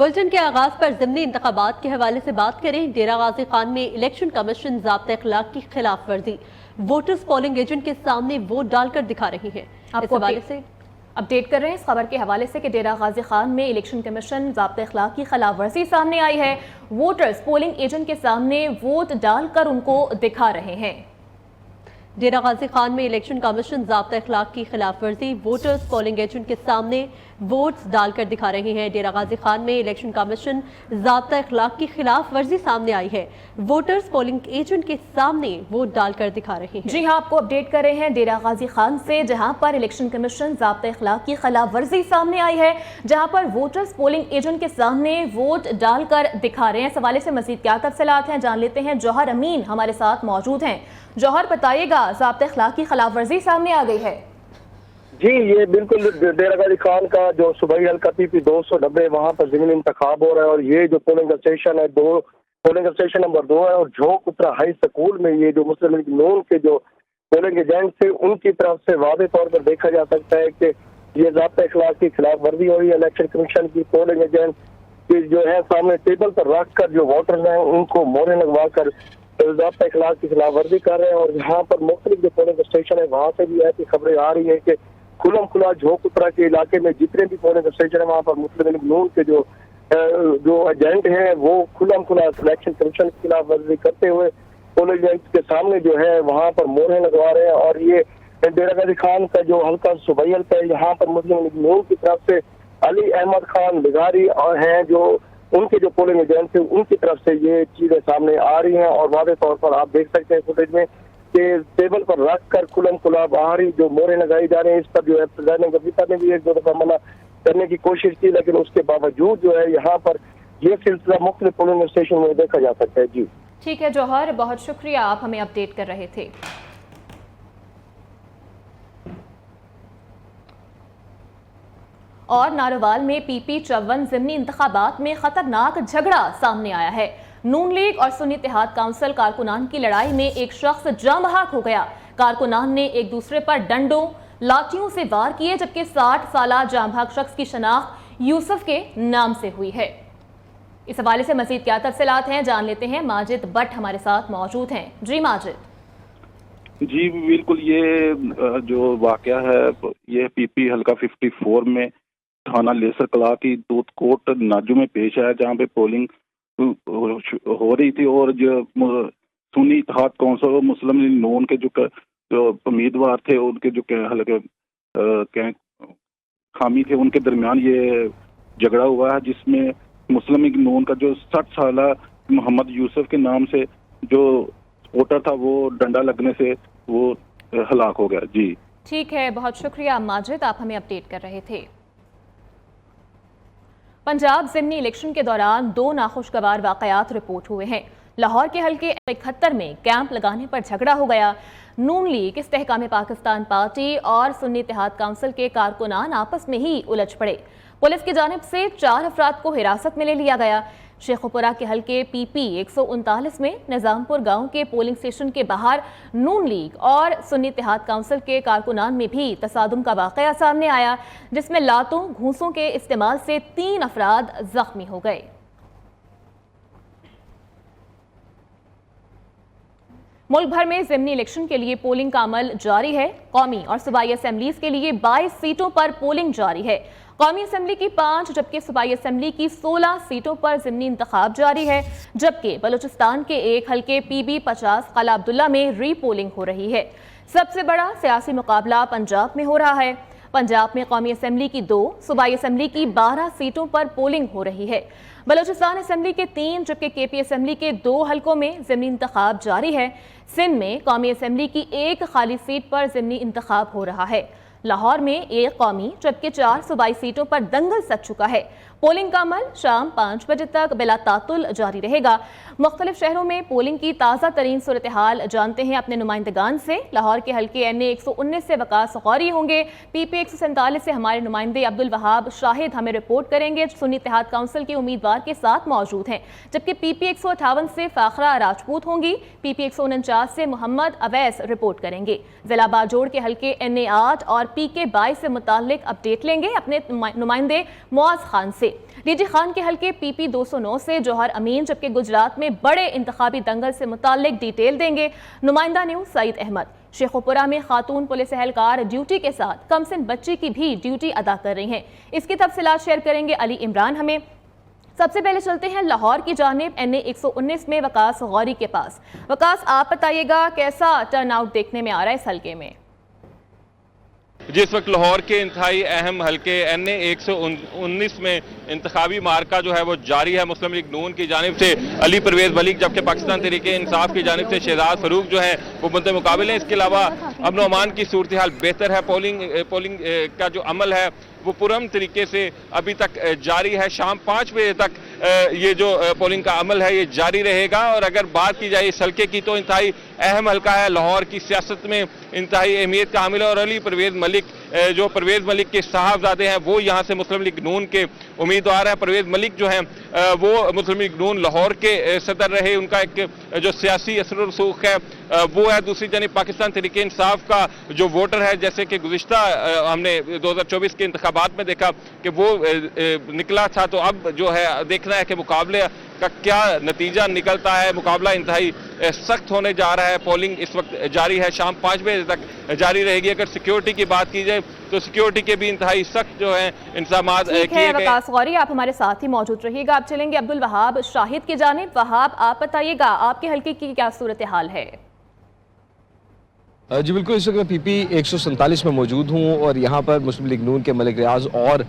Bulletin के आगाज पर ज़िमनी इंतखाबात के हवाले से बात करें। डेरा गाजी खान में इलेक्शन कमीशन ज़ाब्ता अखलाक की खिलाफ वर्जी, वोटर्स पोलिंग एजेंट के सामने वोट डालकर दिखा रही है। इस हवाले से अपडेट कर रहे हैं इस खबर के हवाले से कि डेरा गाजी खान में इलेक्शन कमीशन ज़ाब्ता अखलाक की खिलाफ वर्जी सामने आई है। वोटर्स पोलिंग एजेंट के सामने वोट डालकर उनको दिखा रहे हैं। डेरा गाजी खान में इलेक्शन कमीशन ज़ाब्ता अखलाक की खिलाफ वर्जी, वोटर्स पोलिंग एजेंट के सामने वोट्स डालकर दिखा रहे हैं। डेरा गाजी खान में इलेक्शन कमीशन ज़ाब्ता अखलाक की खिलाफ वर्जी सामने आई है, वोटर्स पोलिंग एजेंट के सामने वोट डालकर दिखा रहे हैं। जी हाँ, आपको अपडेट कर रहे हैं डेरा गाजी खान से, जहां पर इलेक्शन कमीशन ज़ाब्ता अखलाक की खिलाफ वर्जी सामने आई है, जहां पर वोटर्स पोलिंग एजेंट के सामने वोट डालकर दिखा रहे हैं। इस हवाले से मजीद क्या तफसीलात हैं जान लेते हैं। जौहर अमीन हमारे साथ मौजूद हैं। जौहर, बताइएगा, ज़ाब्ता अखलाक की खिलाफ वर्जी सामने आ गई है। जी, ये बिल्कुल डेरा गाजी खान का जो सूबाई हल्का PP 290 वहाँ पर ज़मीनी इंतखाब हो रहा है और ये जो पोलिंग स्टेशन है पोलिंग स्टेशन नंबर 2 है और झोंक उत्तरा हाई स्कूल में ये जो मुस्लिम लीग नून के जो पोलिंग एजेंट थे उनकी तरफ से वादे तौर पर देखा जा सकता है कि ये ज़ाब्ता अखलाक की खिलाफ वर्जी हो रही है। इलेक्शन कमीशन की पोलिंग एजेंट की जो है सामने टेबल पर रख कर जो वोटर्स हैं उनको मोहरें लगवा कर ज़ाब्ता अखलाक की खिलाफ वर्जी कर रहे हैं। और यहाँ पर मुख्तलिफ जो पोलिंग स्टेशन है वहाँ से भी ऐसी खबरें आ रही है कि खुलम खुला झोंक उत्तरा के इलाके में जितने भी पोलिंग स्टेशन है वहाँ पर मुस्लिम लीग नून के जो एजेंट हैं वो खुलम खुला इलेक्शन कमीशन की खिलाफ वर्जी करते हुए पोलिंग एजेंट के सामने जो है वहाँ पर मोहरें लगवा रहे हैं। और ये डेरा गाजी खान का जो हल्का सूबाई हल्का है यहाँ पर मुस्लिम लीग नून की तरफ से अली अहमद खान बिगारी और हैं जो उनके जो पोलिंग एजेंट थे उनकी तरफ से ये चीजें सामने आ रही हैं। और वादे तौर पर आप देख सकते हैं फुटेज में कि टेबल पर रख कर खुलम खुला बाहरी जो मोहरें लगाई जा रही हैं। इस पर जो है प्रेसिडेंट गफीता ने भी एक दो दफा मना करने की कोशिश की, लेकिन उसके बावजूद जो है यहाँ पर यह सिलसिला मुख्तलिफ पोलिंग स्टेशन में देखा जा सकता है। जी ठीक है जौहर, बहुत शुक्रिया, आप हमें अपडेट कर रहे थे। और नारोवाल में PP 54 ज़िमनी इंतखाबात में खतरनाक झगड़ा सामने आया है। नून लीग और सुन्नी इत्तेहाद काउंसिल कारकुनान की लड़ाई में एक शख्स जाँ बहक हो गया। कारकुनान ने एक दूसरे पर डंडों लाठियों से वार किए, जबकि 60 साला जाँ बहक शख्स की शनाख्त यूसुफ के नाम से हुई है। इस हवाले से मजीद क्या तफसीलात हैं जान लेते हैं। माजिद भट्ट हमारे साथ मौजूद हैं। जी माजिद। जी बिल्कुल, ये जो वाकया है ये PP हल्का 54 में थाना लेसर कला की दूध कोट नाजू में पेश है, जहाँ पे पोलिंग हो रही थी और जो सुन्नी इत्तेहाद काउंसिल और मुस्लिम लीग नून के जो उम्मीदवार थे उनके जो हल्के खामी थे उनके दरमियान ये झगड़ा हुआ है, जिसमें मुस्लिम लीग नून का जो 60 साला मोहम्मद यूसुफ के नाम से जो वोटर था वो डंडा लगने से वो हलाक हो गया। जी ठीक है, बहुत शुक्रिया माजिद, आप हमें अपडेट कर रहे थे। पंजाब ज़िमनी इलेक्शन के दौरान 2 नाखुशगवार वाकयात रिपोर्ट हुए हैं। लाहौर के हल्के 71 में कैंप लगाने पर झगड़ा हो गया। नून लीग, इस्तेहकाम पाकिस्तान पार्टी और सुन्नी इत्तेहाद काउंसिल के कारकुनान आपस में ही उलझ पड़े। पुलिस की जानिब से 4 अफराद को हिरासत में ले लिया गया। शेखुपुरा के हल्के PP 139 में निजामपुर गांव के पोलिंग स्टेशन के बाहर नून लीग और सुन्नी इत्तेहाद काउंसिल के कारकुनान में भी तसादुम का वाकया सामने आया, जिसमें लातों घूंसों के इस्तेमाल से 3 अफराद जख्मी हो गए। मुल्क भर में ज़िमनी इलेक्शन के लिए पोलिंग का अमल जारी है। कौमी और सूबाई असेंबलीज के लिए 22 सीटों पर पोलिंग जारी है। कौमी असेंबली की 5 जबकि सूबाई असेंबली की 16 सीटों पर ज़िमनी इंतखाब जारी है, जबकि बलूचिस्तान के एक हल्के PB 50 कला अब्दुल्ला में री पोलिंग हो रही है। सबसे बड़ा सियासी मुकाबला पंजाब में हो रहा है। पंजाब में कौमी असेंबली की 2, सूबाई असेंबली की 12 सीटों पर पोलिंग हो रही है। बलूचिस्तान असेंबली के 3 जबकि KP असेंबली के 2 हल्कों में ज़िमनी इंतखाब जारी है। सिंध में कौमी असेंबली की 1 खाली सीट पर ज़िमनी इंतखाब हो रहा है। लाहौर में 1 कौमी जबकि 4 सूबाई सीटों पर दंगल सच चुका है। पोलिंग का अमल शाम 5 बजे तक बिला तातुल जारी रहेगा। मुख्तलिफ शहरों में पोलिंग की ताज़ा तरीन सूरत हाल जानते हैं अपने नुमाइंदगान से। लाहौर के हल्के NA 119 से वकास गौरी होंगे। PP 147 से हमारे नुमाइंदे अब्दुल वहाब शाहिद हमें रिपोर्ट करेंगे, सुन्नी इत्तेहाद काउंसिल के उम्मीदवार के साथ मौजूद हैं। जबकि PP 158 से फाखरा राजपूत होंगी। PP 149 से मोहम्मद अवैस रिपोर्ट करेंगे। जिला बाजोड़ के हल्के NA 8 और PK 22 से मुताल्लिक अपडेट लेंगे अपने नुमाइंदे मुआज खान से। डीजी खान के हलके PP 209 से जौहर अमीन, जबकि गुजरात में बड़े इंतखाबी दंगल से मुताल्लिक डिटेल देंगे नुमाइंदा न्यूज़ सईद अहमद। शेखुपुरा में खातून पुलिस एहलकार ड्यूटी के साथ कमसिन बच्ची की भी ड्यूटी अदा कर रही हैं। इसकी तफसीलात शेयर करेंगे अली इमरान हमें। सबसे पहले चलते हैं लाहौर की जानिब NA 119 में वकास गौरी के पास। वकास, आप बताइएगा कैसा टर्न आउट देखने में आ रहा है इस हलके में? जिस वक्त लाहौर के इंतहाई अहम हलके NA 119 में इंतखाबी मार्का जो है वो जारी है। मुस्लिम लीग नून की जानिब से अली परवेज मलिक, जबकि पाकिस्तान तहरीक इंसाफ की जानिब से शहजाद फरूक जो है वो मुद्दे मुकाबले हैं। इसके अलावा अमन व अमान की सूरत हाल बेहतर है। पोलिंग का जो अमल है वो पुरअमन तरीके से अभी तक जारी है। शाम 5 बजे तक ये जो पोलिंग का अमल है ये जारी रहेगा। और अगर बात की जाए इस हल्के की तो इंतहाई अहम हल्का है, लाहौर की सियासत में इंतहाई अहमियत का हामिल है। और अली परवेज मलिक, जो परवेज मलिक के साहबजादे हैं, वो यहाँ से मुस्लिम लीग नून के उम्मीदवार हैं। परवेज मलिक जो हैं वो मुस्लिम लीग नून लाहौर के सदर रहे। उनका एक जो सियासी असर रसूख है वो है। दूसरी जानिब पाकिस्तान तहरीक इंसाफ का जो वोटर है, जैसे कि गुज़िश्ता हमने 2024 के इंतखाबात में देखा कि वो निकला था, तो अब जो है देखना है कि मुकाबले का क्या नतीजा निकलता है। मुकाबला इंतहाई सख्त होने जा रहा है। पोलिंग इस वक्त जारी है, शाम 5 बजे तक जारी रहेगी। अगर सिक्योरिटी की बात की जाए तो सिक्योरिटी के भी इंतहाई सख्त जो है इंतजामात किए गए। वकास गौरी, आप हमारे साथ ही मौजूद रहिएगा। आप चलेंगे अब्दुल वहाब शाहिद की जानिब। वहाब, आप बताइएगा आपके हल्के की क्या सूरत हाल है? जी बिल्कुल, इस वक्त मैं PP 147 में मौजूद हूँ और यहाँ पर मुस्लिम लीग नून के मलिक रियाज और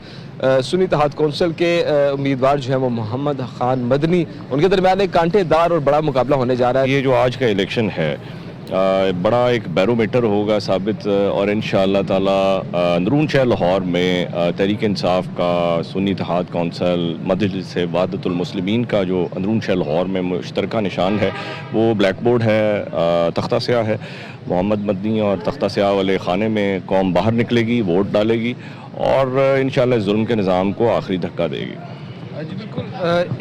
सुन्नी इत्तेहाद कौंसिल के उम्मीदवार जो है वो मोहम्मद खान मदनी, उनके दरमियान एक कांटेदार और बड़ा मुकाबला होने जा रहा है। ये जो आज का इलेक्शन है बड़ा एक बैरोमीटर होगा साबित, और इंशाअल्लाह ताला अंदरून शहर लाहौर में तहरीक इंसाफ का, सुन्नी इत्तेहाद कौंसिल, मजलिस वहदतुल मुस्लिमीन का जो अंदरून शहर लाहौर में मुश्तरका निशान है वो ब्लैक बोर्ड है, तख्ता स्याह है। मोहम्मद मदनी और तख्ता स्याह वाले खाने में कौम बाहर निकलेगी, वोट डालेगी और इंशाअल्लाह इस जुल्म के निज़ाम को आखिरी धक्का देगी। जी बिल्कुल,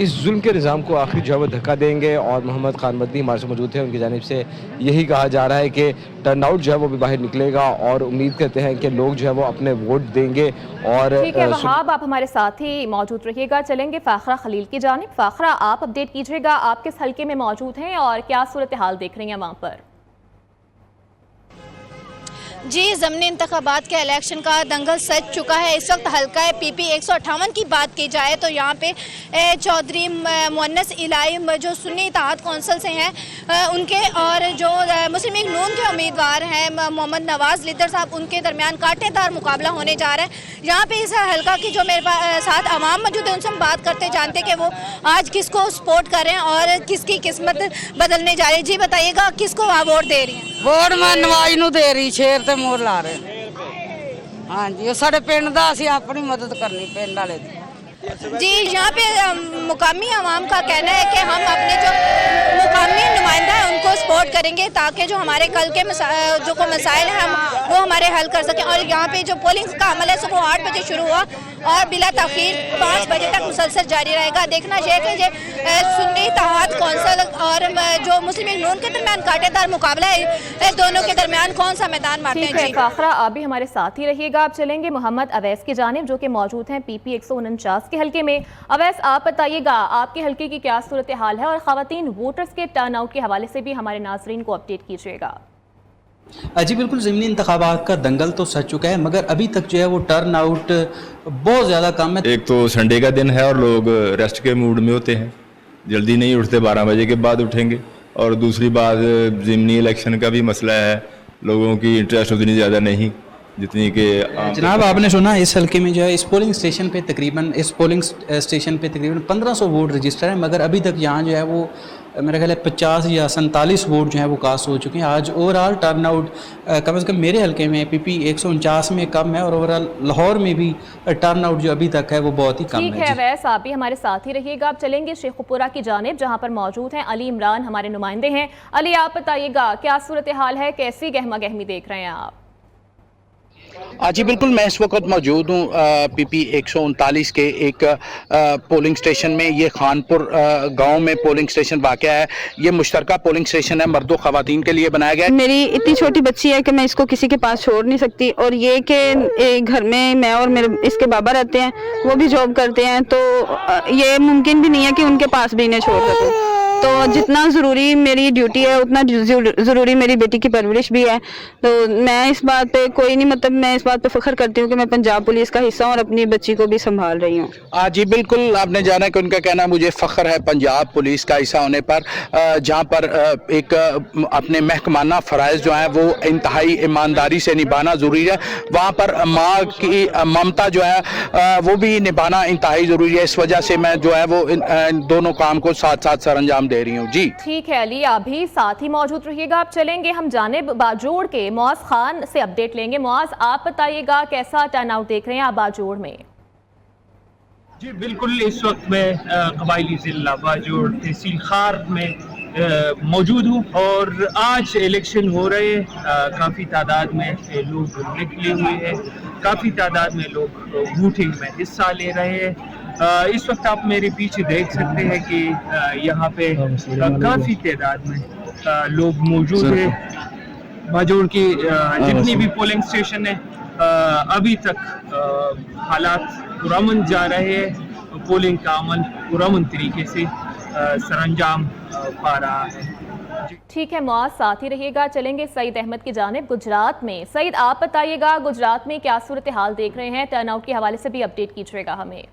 इस जुल्म के निज़ाम को आखिरी जो है वो धक्का देंगे और मोहम्मद खान मदनी हमारे से मौजूद हैं। उनकी जानिब से यही कहा जा रहा है कि टर्नआउट जो है वो भी बाहर निकलेगा और उम्मीद करते हैं कि लोग जो है वो अपने वोट देंगे। और ठीक है वहाब, आप हमारे साथ ही मौजूद रहिएगा। चलेंगे फाखरा खलील की जानिब। फाखरा, आप अपडेट कीजिएगा, आप किस हल्के में मौजूद हैं और क्या सूरत हाल देख रही हैं वहाँ पर? जी, ज़मनी इंतखाबात के इलेक्शन का दंगल सज चुका है। इस वक्त हल्का PP 158 की बात की जाए तो यहाँ पे चौधरी मुअन्नस इलाही जो सुन्नी इत्तेहाद कौंसिल से हैं उनके और जो मुस्लिम लीग नून के उम्मीदवार हैं मोहम्मद नवाज लिद्दर साहब, उनके दरमियान कांटेदार मुकाबला होने जा रहा है। यहाँ पे इस हल्का की जो मेरे साथ आवाम मौजूद है उनसे हम बात करते जानते कि वो आज किसको सपोर्ट कर रहे हैं और किसकी किस्मत बदलने जा रही है। जी बताइएगा, किसको वोट दे रही हैं? वोट मैं नवाज नूं दे रही, शेर ते मोर ला रहे। हाँ जी, वो साढ़े पिंड दा असीं अपनी मदद करनी पिंड वाले दी। जी, यहाँ पे मुकामी आवाम का कहना है कि हम अपने जो मुकामी नुमाइंदा है उनको सपोर्ट करेंगे ताकि जो हमारे कल के जो को मसाइल हैं हम वो हमारे हल कर सकें। और यहाँ पे जो पोलिंग का अमल है सुबह 8 बजे शुरू हुआ और बिला तखीर 5 बजे तक मुसलसल जारी रहेगा। देखना चाहिए कि सुन्नी इत्तेहाद कौंसिल और जो मुस्लिम लीग नून के दरमियान कांटेदार मुकाबला है, दोनों के दरमियान कौन सा मैदान मारते हैं। फाखरा, आप भी हमारे साथ ही रहिएगा। आप चलेंगे मोहम्मद अवैस की जानिब जो कि मौजूद हैं PP 149 के हल्के में। अवैस, आप बताइएगा आपके हल्के की क्या सूरत हाल है और ख़वातीन वोटर्स के टर्न आउट के हवाले से भी हमारे नाज़रीन को अपडेट कीजिएगा। जी बिल्कुल, ज़मीनी इंतखाबात का दंगल तो सज चुका है मगर अभी तक जो है वो टर्न आउट बहुत ज़्यादा कम है। एक तो संडे का दिन है और लोग रेस्ट के मूड में होते हैं, जल्दी नहीं उठते, 12 बजे के बाद उठेंगे। और दूसरी बात ज़मीनी इलेक्शन का भी मसला है, लोगों की इंटरेस्ट उतनी ज़्यादा नहीं जितनी कि जनाब आपने सुना इस हल्के में जो है इस पोलिंग स्टेशन पे तकरीबन 1500 वोट रजिस्टर है मगर अभी तक यहाँ जो है वो मेरा ख्याल है 50 या 47 वोट जो है वो कास्ट हो चुके हैं। आज ओवरऑल टर्न आउट कम से कम मेरे हल्के में PP 149 में कम है और ओवरऑल लाहौर में भी टर्न आउट जो अभी तक है वो बहुत ही कम है। ठीक है वैस, आप भी हमारे साथ ही रहिएगा। आप चलेंगे शेखुपुरा की जानिब जहाँ पर मौजूद हैं अली इमरान, हमारे नुमाइंदे हैं। अली, आप बताइएगा क्या सूरत हाल है, कैसी गहमा गहमी देख रहे हैं आप? जी बिल्कुल, मैं इस वक्त मौजूद हूँ PP 139 के एक पोलिंग स्टेशन में। ये खानपुर गांव में पोलिंग स्टेशन वाक़या है। ये मुश्तरका पोलिंग स्टेशन है, मर्दों ख़वातीन के लिए बनाया गया है। मेरी इतनी छोटी बच्ची है कि मैं इसको किसी के पास छोड़ नहीं सकती, और ये कि घर में मैं और मेरे इसके बाबा रहते हैं, वो भी जॉब करते हैं, तो ये मुमकिन भी नहीं है कि उनके पास भी इन्हें छोड़ सकूँ। तो जितना ज़रूरी मेरी ड्यूटी है उतना ज़रूरी मेरी बेटी की परवरिश भी है। तो मैं इस बात पे कोई नहीं, मतलब मैं इस बात पे फ़ख्र करती हूँ कि मैं पंजाब पुलिस का हिस्सा हूँ और अपनी बच्ची को भी संभाल रही हूँ। जी बिल्कुल, आपने जाना कि उनका कहना मुझे फ़ख्र है पंजाब पुलिस का हिस्सा होने पर, जहाँ पर एक अपने महकमाना फ़राइज़ जो हैं वो इंतहाई ईमानदारी से निभाना ज़रूरी है। वहाँ पर माँ की ममता जो है वो भी निभाना इंतहाई ज़रूरी है। इस वजह से मैं जो है वो इन दोनों काम को साथ साथ सर अंजाम दे रही हूँ। जी ठीक है अली, आप भी साथ ही मौजूद रहिएगा। आप चलेंगे हम जानिब बाजोड़ के मुआज खान से अपडेट लेंगे। मुआज, आप बताइएगा कैसा टर्नआउट देख रहे हैं आप बाजोड़ में? जी बिल्कुल, इस वक्त मैं कबायली जिला बाजोड़ तहसील खार में मौजूद हूँ और आज इलेक्शन हो रहे हैं। काफ़ी तादाद में लोग निकले हुए हैं, काफ़ी तादाद में लोग वोटिंग में हिस्सा ले रहे हैं। इस वक्त आप मेरे पीछे देख सकते हैं कि यहाँ पे काफ़ी तादाद में लोग मौजूद हैं। बाजोड़ की जितनी भी पोलिंग स्टेशन है अभी तक हालात पुरअमन जा रहे हैं। पोलिंग का अमल पुरअमन तरीके से सरअंजाम पा रहा है। ठीक है मुआज, साथ ही रहिएगा। चलेंगे सईद अहमद की जानिब गुजरात में। सईद, आप बताइएगा गुजरात में क्या सूरत हाल देख रहे हैं? टर्नआउट के हवाले से भी अपडेट कीजिएगा हमें।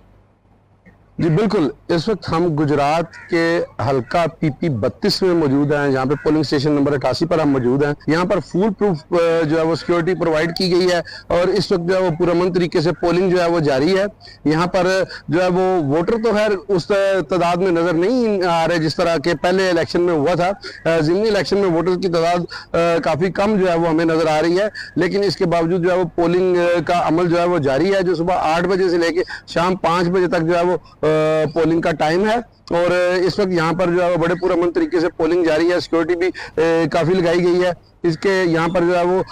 जी बिल्कुल, इस वक्त हम गुजरात के हल्का PP 32 में मौजूद हैं, जहाँ पे पोलिंग स्टेशन नंबर 88 पर हम मौजूद हैं। यहाँ पर फुल प्रूफ जो है वो सिक्योरिटी प्रोवाइड की गई है और इस वक्त जो है वो पुरअमन तरीके से पोलिंग जो है वो जारी है। यहाँ पर जो है वो वोटर तो खैर उस तादाद में नजर नहीं आ रहे जिस तरह के पहले इलेक्शन में हुआ था। ज़िमनी इलेक्शन में वोटर की तादाद काफ़ी कम जो है वो हमें नजर आ रही है, लेकिन इसके बावजूद जो है वो पोलिंग का अमल जो है वो जारी है। जो सुबह 8 बजे से लेके शाम 5 बजे तक जो है वो पोलिंग का टाइम है और इस वक्त यहाँ पर जो है वो बड़े पुरअमन तरीके से पोलिंग जारी है। सिक्योरिटी भी काफ़ी लगाई गई है। इसके यहाँ पर जो है वो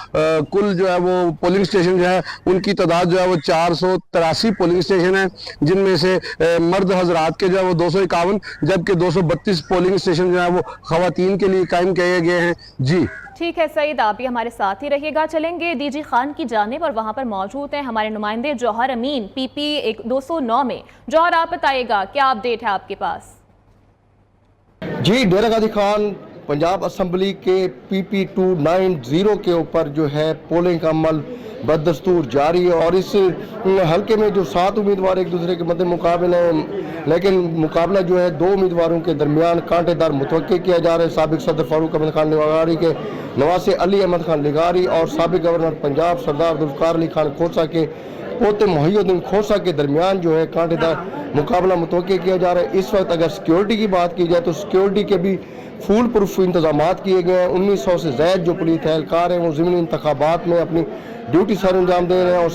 कुल जो है वो पोलिंग स्टेशन जो है उनकी तादाद जो है वो 483 पोलिंग स्टेशन है, जिनमें से मर्द हजरात के जो है वो 251 जबकि 232 पोलिंग स्टेशन जो है वो खवातीन के लिए कायम किए गए हैं। जी ठीक है सईद, आप भी हमारे साथ ही रहिएगा। चलेंगे DG खान की जानिब और वहाँ पर मौजूद हैं हमारे नुमाइंदे जौहर अमीन PP 209 में। जौहर, आप बताइएगा क्या अपडेट है आपके पास? जी, डेरा गाजी खान पंजाब असम्बली के PP 290 के ऊपर जो है पोलिंग का अमल बदस्तूर जारी है और इस हल्के में जो 7 उम्मीदवार एक दूसरे के मध्य मुकाबले हैं, लेकिन मुकाबला जो है 2 उम्मीदवारों के दरमियान कांटेदार मुतवक्के किया जा रहा है। साबिक सदर फारूक अहमद खान लिगारी के नवासे अली अहमद खान लिगारी और साबिक गवर्नर पंजाब सरदार जुल्फ़िकार अली खान खोसा के पोते मोहिउद्दीन खोसा के दरमियान जो है कांटेदार मुकाबला मुतवक्के किया जा रहा है। इस वक्त अगर सिक्योरिटी की बात की जाए तो सिक्योरिटी के भी फुल प्रूफ इंतजाम किए गए हैं। 1900 से ज़ायद जो पुलिस एहलकार हैं वो ज़िमनी इंतखाबात में अपनी ड्यूटी सर अंजाम दे रहे हैं और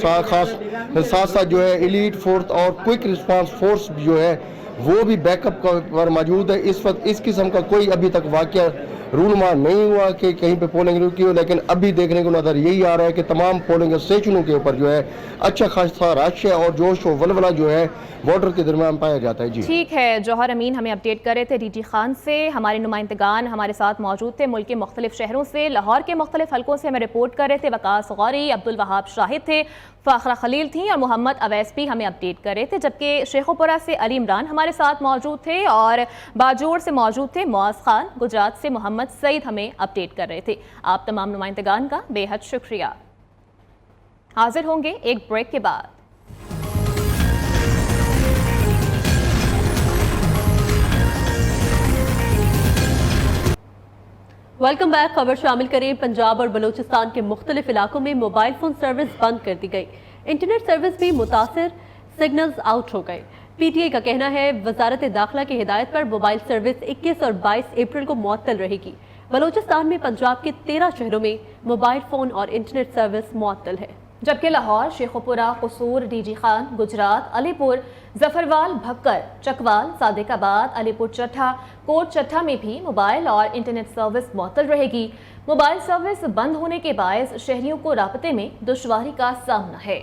साथ साथ जो है एलीट फोर्स और क्विक रिस्पांस फोर्स जो है वो भी बैकअप पर मौजूद है। इस वक्त इस किस्म का कोई अभी तक वाक़या रूनुमा नहीं हुआ कि कहीं पे पोलिंग रुकी हो, लेकिन अभी देखने को नज़र यही आ रहा है कि तमाम पोलिंग स्टेशनों के ऊपर जो है अच्छा खासा रश है और जोश व वलवला जो है वोटर के दरमियान पाया जाता है। जी ठीक है, जौहर अमीन हमें अपडेट कर रहे थे DG खान से। हमारे नुमाइंदगान हमारे साथ मौजूद थे मुल्क के मुख्तलिफ शहरों से, लाहौर के मुख्तलिफ हल्कों से हमें रिपोर्ट कर रहे थे। वकास गौरी, अब्दुल वहाब शाहिद थे, फ़ाखरा खलील थी और मोहम्मद अवैस भी हमें अपडेट कर रहे थे, जबकि शेखोपुरा से अली इमरान हमारे साथ मौजूद थे और बाजोड़ से मौजूद थे मुआज खान, गुजरात से मोहम्मद सईद हमें अपडेट कर रहे थे। आप तमाम नुमाइंदगान का बेहद शुक्रिया। हाजिर होंगे एक ब्रेक के बाद। Welcome back. खबर शामिल करें। पंजाब और बलूचिस्तान के मुख्तलिफ इलाकों में मोबाइल फोन सर्विस बंद कर दी गई, इंटरनेट सर्विस भी मुतासर, सिग्नल्स आउट हो गए। PTI का कहना है वजारत दाखिला की हिदायत पर मोबाइल सर्विस 21 और 22 अप्रैल को मुअत्तल रहेगी। बलूचिस्तान में पंजाब के 13 शहरों में मोबाइल फोन और इंटरनेट सर्विस मुअत्तल है, जबकि लाहौर, शेखोपुरा, कसूर, DG खान, गुजरात, अलीपुर, जफरवाल, भक्कर, चकवाल, सादिकाबाद, अलीपुर चट्ठा, कोट चट्ठा में भी मोबाइल और इंटरनेट सर्विस मुअत्तल रहेगी। मोबाइल सर्विस बंद होने के बायस शहरियों को राब्ते में दुश्वारी का सामना है।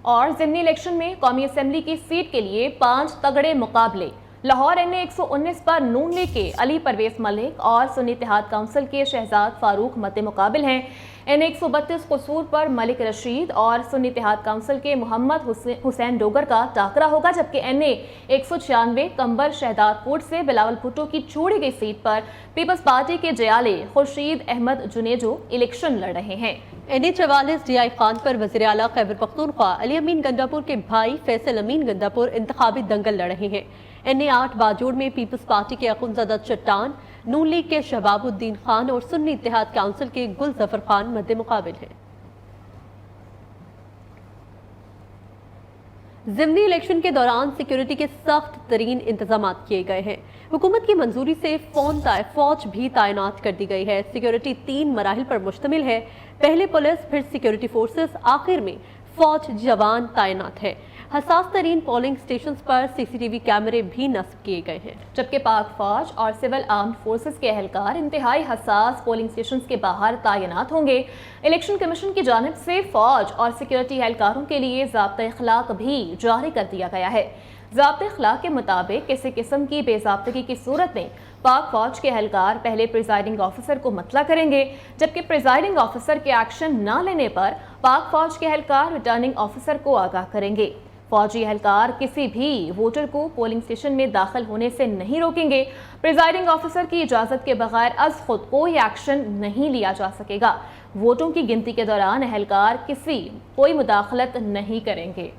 और ज़िमनी इलेक्शन में कौमी असेंबली की सीट के लिए 5 तगड़े मुकाबले। लाहौर NA 119 पर नून लीग के अली परवेज मलिक और सुन्नी इत्तेहाद काउंसिल के शहजाद फारूक मद्दे मुकाबिल हैं। NA 132 कसूर पर मलिक रशीद और सुन्नी इत्तेहाद काउंसिल के मोहम्मद हुसैन डोगर का टाकरा होगा, जबकि NA 196 कंबर शहदादपुर से बिलावल भुट्टो की छोड़ी गई सीट पर पीपल्स पार्टी के जयाले खुर्शीद अहमद जुनेजो इलेक्शन लड़ रहे हैं। NA 44 DI खान पर वज़ीर आला खैबर पख्तूनख्वा अली अमीन गंडापुर के भाई फैसल अमीन गंडापुर इंतखाबी दंगल लड़ रहे हैं। NA 8 बाजोड़ में पीपल्स पार्टी के अखुंज़ादा चट्टान, नून लीग के शबाबुद्दीन खान और सुन्नी इत्तेहाद काउंसिल के गुल जफर खान मद्दे मुकाबिल हैं। ज़िमनी इलेक्शन के दौरान सिक्योरिटी के सख्त तरीन इंतजाम किए गए हैं। हुकूमत की मंजूरी से फौज भी तैनात कर दी गई है। सिक्योरिटी 3 मराहिल पर मुश्तमिल है। पहले पुलिस, फिर सिक्योरिटी फोर्सेस, आखिर में फौज जवान तैनात है। हसास तरीन पोलिंग स्टेशन पर CCTV कैमरे भी नस्ब किए गए हैं, जबकि पाक फौज और सिविल आर्म्ड फोर्सेस के एहलकार इंतहाई हसास पोलिंग स्टेशन के बाहर तैनात होंगे। इलेक्शन कमीशन की जानिब से फौज और सिक्योरिटी एहलकारों के लिए ज़ाब्ता इखलाक भी जारी कर दिया गया है। ज़ाब्ता इखलाक के मुताबिक किसी किस्म की बेज़ाब्तगी की सूरत में पाक फौज के एहलकार पहले प्रिजाइडिंग ऑफिसर को मतला करेंगे, जबकि प्रिजाइडिंग ऑफिसर के एक्शन न लेने पर पाक फौज के एहलकार रिटर्निंग ऑफिसर को आगाह करेंगे। फौजी एहलकार किसी भी वोटर को पोलिंग स्टेशन में दाखिल होने से नहीं रोकेंगे। प्रिजाइडिंग ऑफिसर की इजाज़त के बगैर अज खुद कोई एक्शन नहीं लिया जा सकेगा। वोटों की गिनती के दौरान एहलकार कोई मुदाखलत नहीं करेंगे।